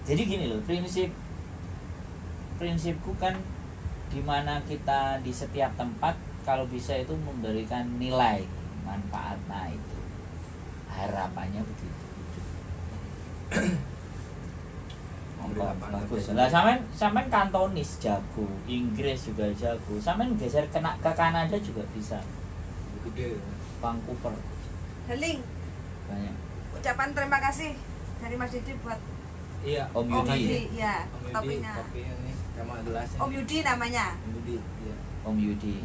Jadi gini loh, prinsipku kan dimana kita di setiap tempat kalau bisa itu memberikan nilai manfaat. Nah itu harapannya begitu. Bagus lah, sampean Kantonis jago, Inggris juga jago, sampean geser kena ke Kanada juga bisa. Gede. Vancouver Heling. banyak. Ucapan terima kasih dari Mas Didi buat Iya. Om Om Yudi. Yudi, ya, Om Yudi, topinya. kopinya nih sama gelasnya. Om Yudi namanya. Om Yudi, iya. Om Yudi.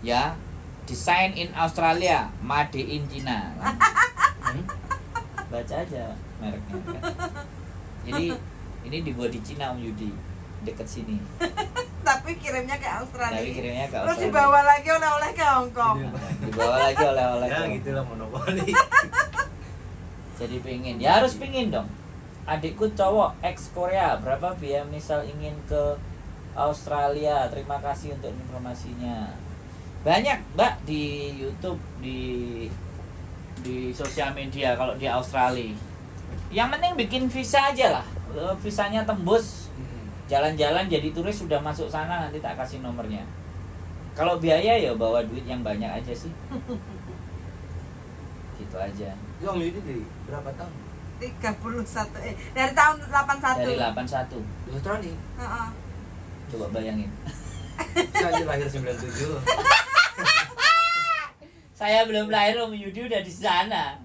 Ya, design in Australia, made in China. Baca aja mereknya kan. Jadi ini dibuat di Cina Om Yudi, deket sini. Tapi kirimnya ke Australia. Tapi kirimnya ke Terus Australia. dibawa lagi oleh-oleh ke Hong Kong. Dibawa lagi oleh-oleh. Ya ke- gitulah monopoli. Jadi pingin, ya harus pingin dong. Adikku cowok ex Korea, berapa biaya misal ingin ke Australia? Terima kasih untuk informasinya. Banyak mbak di YouTube, di sosial media kalau di Australia. Yang penting bikin visa aja lah. Visanya tembus, jalan-jalan jadi turis sudah masuk sana, nanti tak kasih nomornya. Kalau biaya ya bawa duit yang banyak aja sih. Gitu aja. Itu Om Yudi dari berapa tahun? 31 dari tahun 81. Dari 81. Di Australia. Heeh. Coba bayangin. Saya aja lahir 97. Saya belum lahir, Om Yudi udah di sana.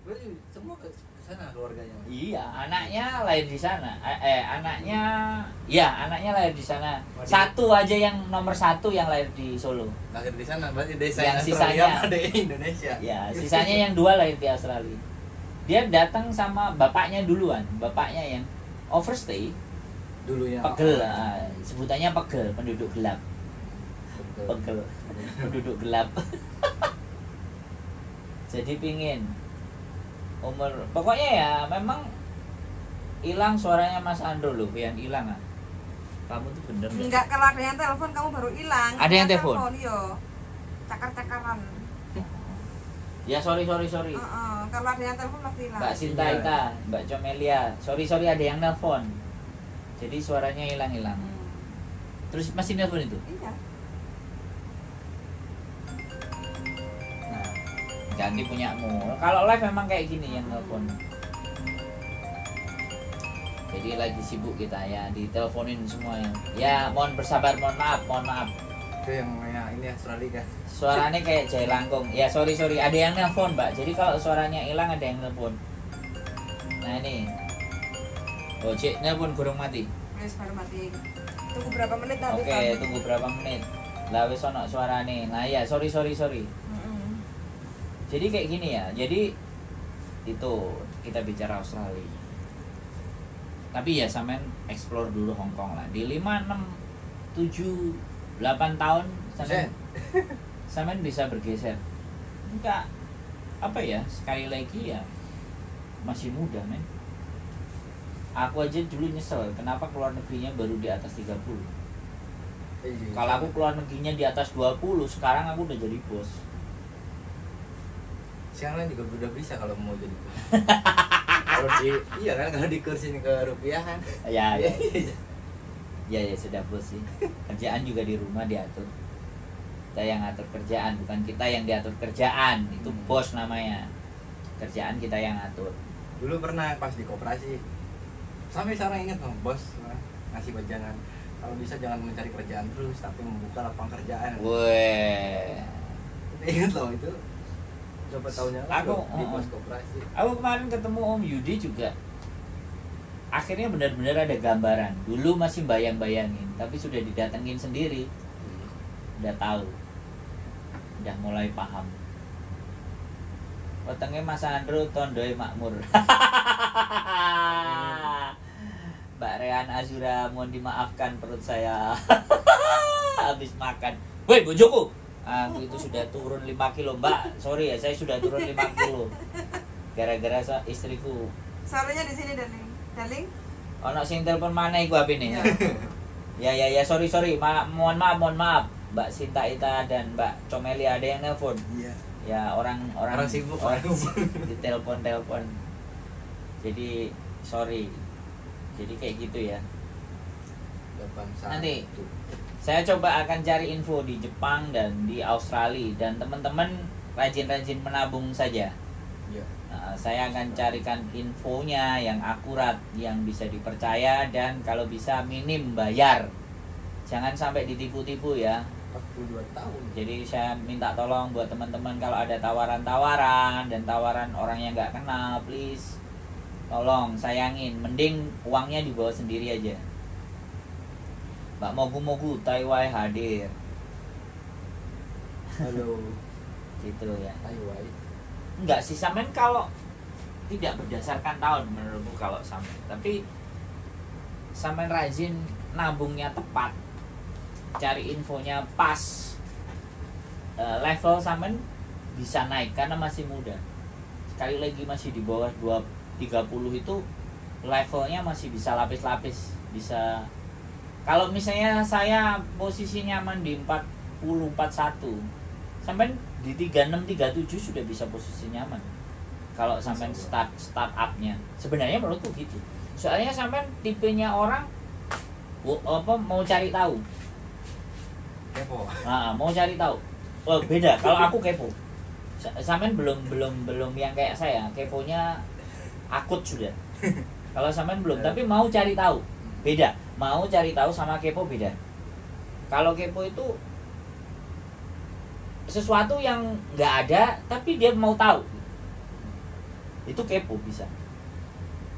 Berarti semua ke sana keluarganya. Iya, anaknya lahir di sana. Anaknya lahir di sana. Waduh. Satu aja yang nomor 1 yang lahir di Solo. Lahir di sana berarti desa Yang Australia sisanya. apa di Indonesia. Ya, sisanya yang 2 lahir di Australia. Dia datang sama bapaknya duluan. Bapaknya yang overstay, Dulunya. pegel. Sebutannya pegel, penduduk gelap. Betul. Pegel, penduduk gelap. Jadi pingin umur, pokoknya ya memang hilang suaranya Mas Andro loh, yang hilang ah. Kamu tuh bener nggak? Enggak, kalau ada yang telepon kamu baru hilang. Ada yang telepon? Yo. Cakar-cakaran. Ya sorry. Kalau ada yang telepon pasti hilang. Mbak Sinta Ita, Mbak Comelia, sorry ada yang nelpon. Jadi suaranya hilang. Terus masih nelpon itu? Iya. Nah, ganti punyamu. Kalau live memang kayak gini yang nelpon. Jadi lagi sibuk kita ya, diteleponin semua ya. Ya, mohon bersabar, mohon maaf. Itu yang ini Australia kan. Suaranya kayak Jai Langkung. Ya, sorry. Ada yang nelpon, Mbak. Jadi kalau suaranya hilang ada yang nelpon. Nah, ini. Oh, Cik, nelpon kurang mati. Wes baru mati. Tunggu berapa menit nanti. Oke, tunggu berapa menit. Lah wis ono suarane. Nah, ya, sorry. Jadi kayak gini ya. Jadi itu kita bicara Australia. Tapi ya sampean explore dulu Hong Kong lah. Di 5, 6, 7, 8 tahun sampean bisa bergeser. Enggak apa ya, sekali lagi ya masih muda, men. Aku aja dulu nyesel kenapa keluar negerinya baru di atas 30. Kalau aku keluar negerinya di atas 20, sekarang aku udah jadi bos. Siang lain juga udah bisa kalau mau jadi bos. Kalau iya kan kalau dikursin ke rupiahan. Ya sudah bos sih. Kerjaan juga di rumah diatur. Kita yang atur kerjaan, bukan kita yang diatur kerjaan. Itu bos namanya. Kerjaan kita yang atur. Dulu pernah pas di koperasi. Sampai sekarang ingat bos ngasih wejangan. Kalau bisa jangan mencari kerjaan terus, tapi membuka lapangan kerjaan. Weh. Ingat loh itu. Coba tahunnya Aku di bos koperasi. Aku kemarin ketemu Om Yudi juga. Akhirnya benar-benar ada gambaran. Dulu masih bayang-bayangin, tapi sudah didatengin sendiri. Udah tahu. Udah mulai paham. Wetenge Mas Andro tondoe makmur. Mbak Rehan Azura, mohon dimaafkan perut saya. Habis makan. Woi, bojoku. Aku itu sudah turun 5 kilo, Mbak. Sorry ya, saya sudah turun 5 kilo. Gara-gara istriku. Suaranya di sini, Darling. Ono sing telepon mana iku HP-ne? Ya, sorry. Mohon maaf. Mbak Sinta Ita dan Mbak Comelia ada yang nelpon. Iya. Ya, orang sibuk. Ditelepon. Jadi sorry. Jadi kayak gitu ya. 81. Nanti saya coba akan cari info di Jepang dan di Australia, dan teman-teman rajin-rajin menabung saja. Iya. Nah, saya akan carikan infonya yang akurat, yang bisa dipercaya, dan kalau bisa minim bayar. Jangan sampai ditipu-tipu ya. 42 tahun. Jadi saya minta tolong buat teman-teman kalau ada tawaran-tawaran dan tawaran orang yang nggak kenal, please tolong sayangin, mending uangnya dibawa sendiri aja. Mbak Mogu-Mogu Taiwai hadir. Halo. Gitu ya. Taiwai. Enggak sih, sampean kalau tidak berdasarkan tahun menurutku kalau sampean, tapi sampean rajin nabungnya tepat, cari infonya pas, level sampean bisa naik karena masih muda. Sekali lagi masih di bawah 30 itu levelnya masih bisa lapis-lapis, bisa. Kalau misalnya saya posisi nyaman di 40 41, sampai di 36 37 sudah bisa posisi nyaman. Kalau sampai start up-nya. Sebenarnya menurutku gitu. Soalnya sampai tipenya orang mau cari tahu. Kepo. Nah, mau cari tahu. Oh, beda. Kalau aku kepo. Sampean belum yang kayak saya. Keponya akut sudah. Kalau sampean belum, tapi mau cari tahu. Beda. Mau cari tahu sama kepo beda. Kalau kepo itu sesuatu yang nggak ada tapi dia mau tahu, itu kepo bisa.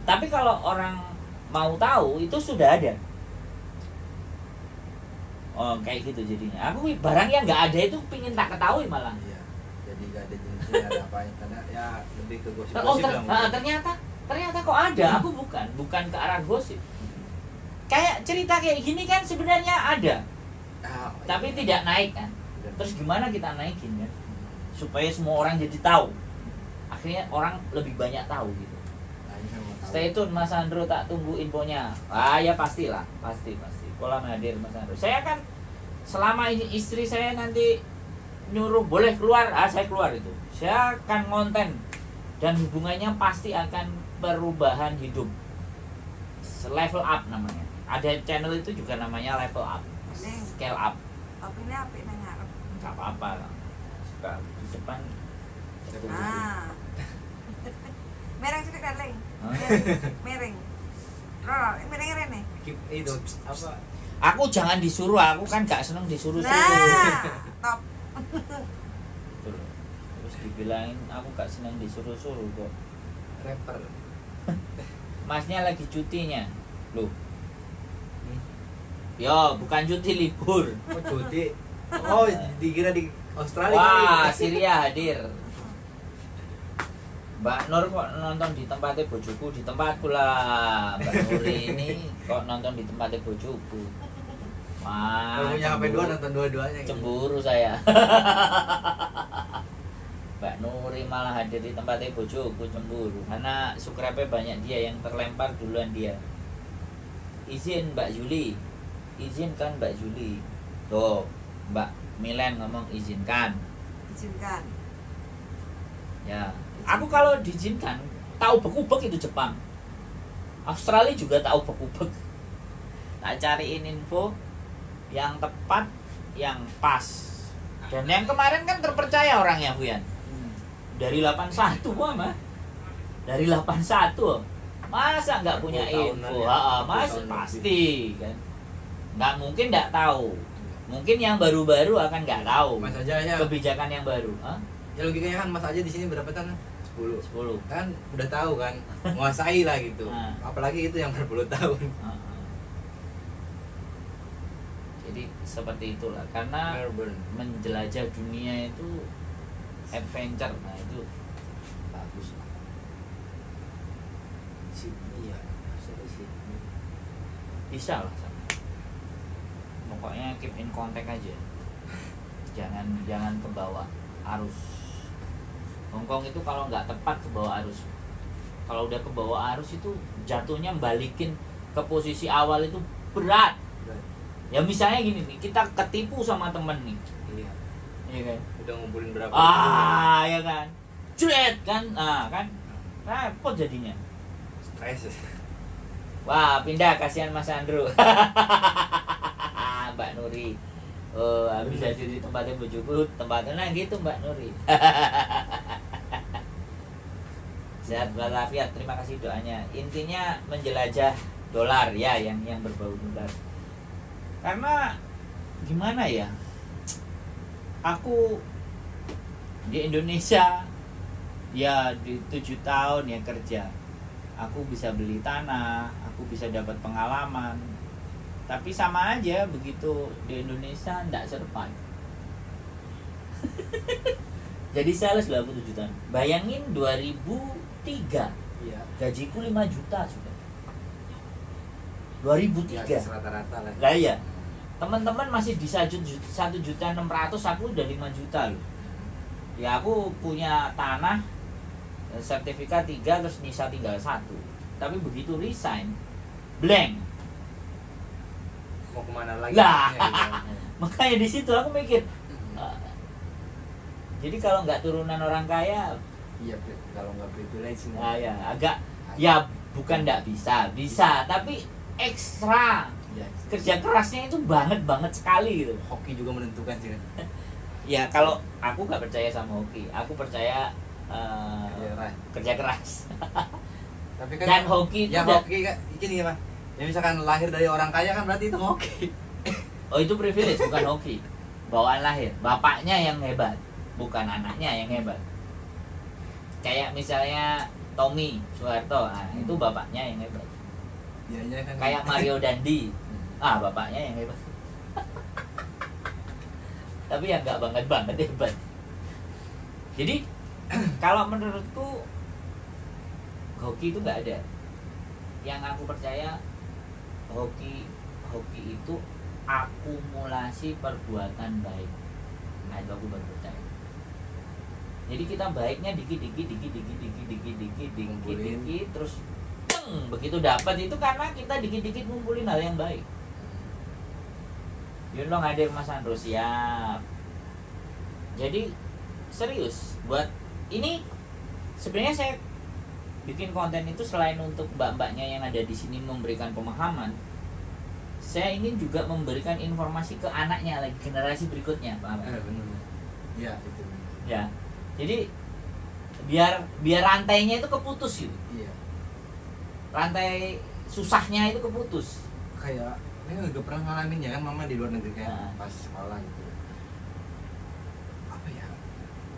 Tapi kalau orang mau tahu itu sudah ada. Oh kayak gitu jadinya. Aku barang yang nggak ada itu pingin tak ketahui malah. Iya. Jadi nggak ada jenisnya, ada apanya, karena ya lebih ke Oh gosip-gosip lah. ternyata kok ada. Aku bukan ke arah gosip. Kayak cerita kayak gini kan sebenarnya ada, tapi tidak naik kan. Terus gimana kita naikin kan? Supaya semua orang jadi tahu. Akhirnya orang lebih banyak tahu gitu. Stay tune Mas Andro, tak tunggu infonya. Ya pastilah, pasti. Pola hadir Mas Andro. Saya kan selama istri saya nanti nyuruh boleh keluar, saya keluar itu. Saya akan konten dan hubungannya pasti akan perubahan hidup. Level up namanya. Ada channel itu juga namanya level up, scale up. Opini apik nang ngarep. Gak apa-apa lah. Suka di depan. Nah. Mereng sithik darling. Hah? Mereng. Rol, mereng rene. Itu apa? Aku jangan disuruh, aku kan gak seneng disuruh-suruh. Nah, top. Tuh. Terus dibilangin aku gak seneng disuruh-suruh kok. Rapper. Masnya lagi cutinya. Loh. Yo, bukan cuti, libur. Oh cuti. Oh dikira di Australia. Wah, kali. Syria hadir. Mbak Nur kok nonton di tempatnya bojoku, di tempatku lah. Mbak Nur ini kok nonton di tempatnya bojoku. Wah, Kalau punya HP dua nonton dua-duanya. cemburu saya. Mbak Nuri malah hadir di tempatnya bojoku, cemburu karena subscribe banyak dia yang terlempar duluan dia. Izin Mbak Juli, izinkan Mbak Juli. Tuh Mbak Milen ngomong izinkan. Izinkan. Ya, aku kalau diizinkan tahu bekubek itu Jepang, Australia juga tahu bekubek. Tak cariin info yang tepat, yang pas. Dan yang kemarin kan terpercaya orangnya Buyan. Dari 81 mah. Dari 81. Masa nggak punya 10 info? tahunan ya. Mas 10 tahun pasti kan. Nggak mungkin nggak tahu. Mungkin yang baru-baru akan nggak tahu Mas aja ya. kebijakan yang baru. Ya logikanya kan Mas aja di sini berapa tahun? 10. 10. Kan udah tahu kan, menguasai lah gitu. Nah. Apalagi itu yang berpuluh tahun. Jadi seperti itulah, karena Melbourne. menjelajah dunia itu adventure, nah itu bagus lah. Sydney ya, Australia Sydney. Bisa lah sama. Pokoknya keep in contact aja, jangan ke bawah arus. Hongkong itu kalau nggak tepat ke bawah arus, kalau udah ke bawah arus itu jatuhnya balikin ke posisi awal itu berat. Ya misalnya gini nih, kita ketipu sama temen nih, Iya. iya kan? Udah ngumpulin berapa? Ya kan, cuet kan, kan repot jadinya. Stres. Wah, pindah, kasihan Mas Andrew. Mbak Nuri. Oh, bisa jadi tempatnya bojoku, tempatnya nah gitu Mbak Nuri. Sehat walafiat, terima kasih doanya. Intinya menjelajah dolar ya, yang berbau dolar. Karena gimana ya? Aku di Indonesia ya di 7 tahun ya kerja, aku bisa beli tanah, aku bisa dapat pengalaman, tapi sama aja begitu di Indonesia ndak survive. Jadi sales lah aku 7 tahun. Bayangin 2003 Iya. gajiku 5 juta sudah. Ya, 2003 rata-rata lah. lah ya, teman-teman masih di 1.600.000, aku udah 5 juta loh. Ya aku punya tanah, sertifikat 3, terus NISA tinggal 1. Tapi begitu resign, blank. Mau kemana lagi? Lah. Ya, gitu. Makanya di situ aku mikir, jadi kalau nggak turunan orang kaya, Iya, kalau nggak privilege sih. ya agak, ya bukan nggak bisa, tapi ekstra Ya, kerja kerasnya itu banget sekali gitu. hoki juga menentukan sih kan. Ya kalau aku nggak percaya sama hoki, aku percaya Kerja keras. kerja keras. Tapi kan Dan hoki itu ya hoki kan gini ya, Mas. Ya misalkan lahir dari orang kaya kan berarti itu hoki. Oh itu privilege bukan hoki, bawaan lahir. Bapaknya yang hebat, bukan anaknya yang hebat. Kayak misalnya Tommy Soeharto, itu bapaknya yang hebat. Dianya kan Kayak Mario Dandi, bapaknya yang hebat. Tapi yang nggak banget hebat. Jadi kalau menurutku hoki itu nggak ada. Yang aku percaya hoki itu akumulasi perbuatan baik. Nah itu aku baru percaya. Jadi kita baiknya dikit, terus begitu dapat itu karena kita dikit ngumpulin hal yang baik. Yun dong hadir Mas Andro, siap. Jadi serius buat ini sebenarnya saya bikin konten itu selain untuk mbak-mbaknya yang ada di sini memberikan pemahaman, saya ingin juga memberikan informasi ke anaknya lagi, generasi berikutnya, paham? benar. Iya, itu. Ya. Jadi biar rantainya itu keputus gitu. Iya. Rantai susahnya itu keputus. Kayak ini juga pernah ngalamin ya kan, mama di luar negeri kayak Nah. pas sekolah gitu. Apa ya?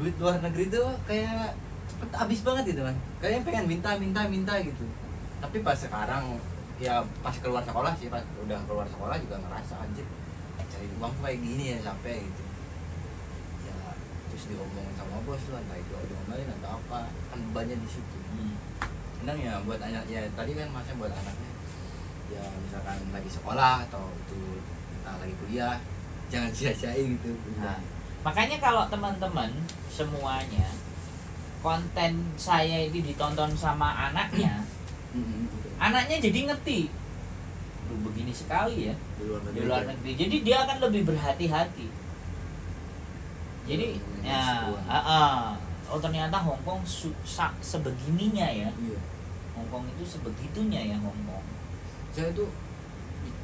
Duit luar negeri tuh kayak cepet habis banget gitu kan. Kayaknya pengen minta gitu. Tapi pas sekarang ya pas keluar sekolah sih, pas udah keluar sekolah juga ngerasa anjir cari uang tuh kayak gini ya, capek gitu. Ya terus diomongin sama bos lah, entah itu diomelin atau apa, kan bebannya di situ. Senang ya buat anak, ya tadi kan masnya buat anaknya ya misalkan lagi sekolah atau itu entah lagi kuliah, jangan sia-siain gitu. Nah, makanya kalau teman-teman semuanya konten saya ini ditonton sama anaknya, anaknya jadi ngerti, begini sekali ya di luar negeri, di luar negeri. Jadi dia akan lebih berhati-hati. Jadi oh ternyata Hongkong sebegininya ya. Iya. Hongkong itu sebegitunya ya Hongkong. Saya itu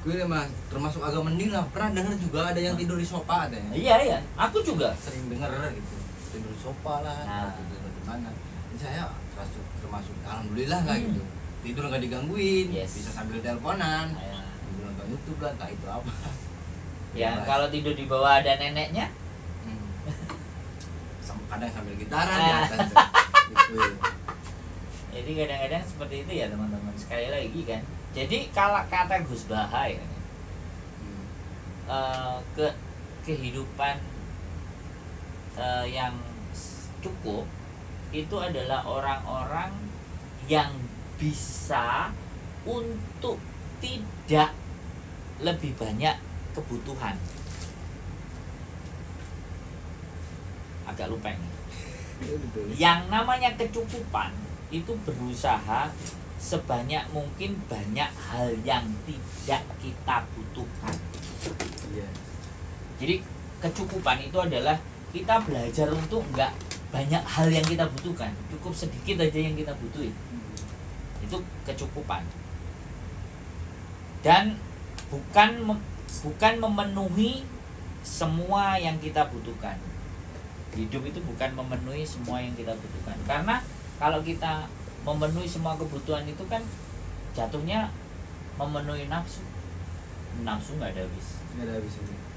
gue mah termasuk agak mending lah. Pernah dengar juga ada yang tidur di sofa ada ya. Iya, aku juga. Sering dengar gitu. Tidur di sofa lah, Nah. atau tidur di mana. Saya termasuk alhamdulillah lah gitu. Tidur nggak digangguin, Yes. bisa sambil teleponan, Ya. sambil nonton YouTube lah, entah itu apa. Ya, Bebas. kalau tidur di bawah ada neneknya, Kadang sambil gitaran Ah. di atas. Gitu. jadi kadang-kadang seperti itu ya teman-teman. Sekali lagi kan. Jadi kalau kata Gus Baha ya, kehidupan yang cukup itu adalah orang-orang yang bisa untuk tidak lebih banyak kebutuhan. Agak lupa ini. Yang namanya kecukupan itu berusaha sebanyak mungkin banyak hal yang tidak kita butuhkan. Iya. Jadi kecukupan itu adalah kita belajar untuk enggak banyak hal yang kita butuhkan, cukup sedikit aja yang kita butuhin. Itu kecukupan. Dan bukan memenuhi semua yang kita butuhkan. Hidup itu bukan memenuhi semua yang kita butuhkan. Karena kalau kita memenuhi semua kebutuhan itu kan jatuhnya memenuhi nafsu. Nafsu nggak ada habis. Nggak ada habisnya.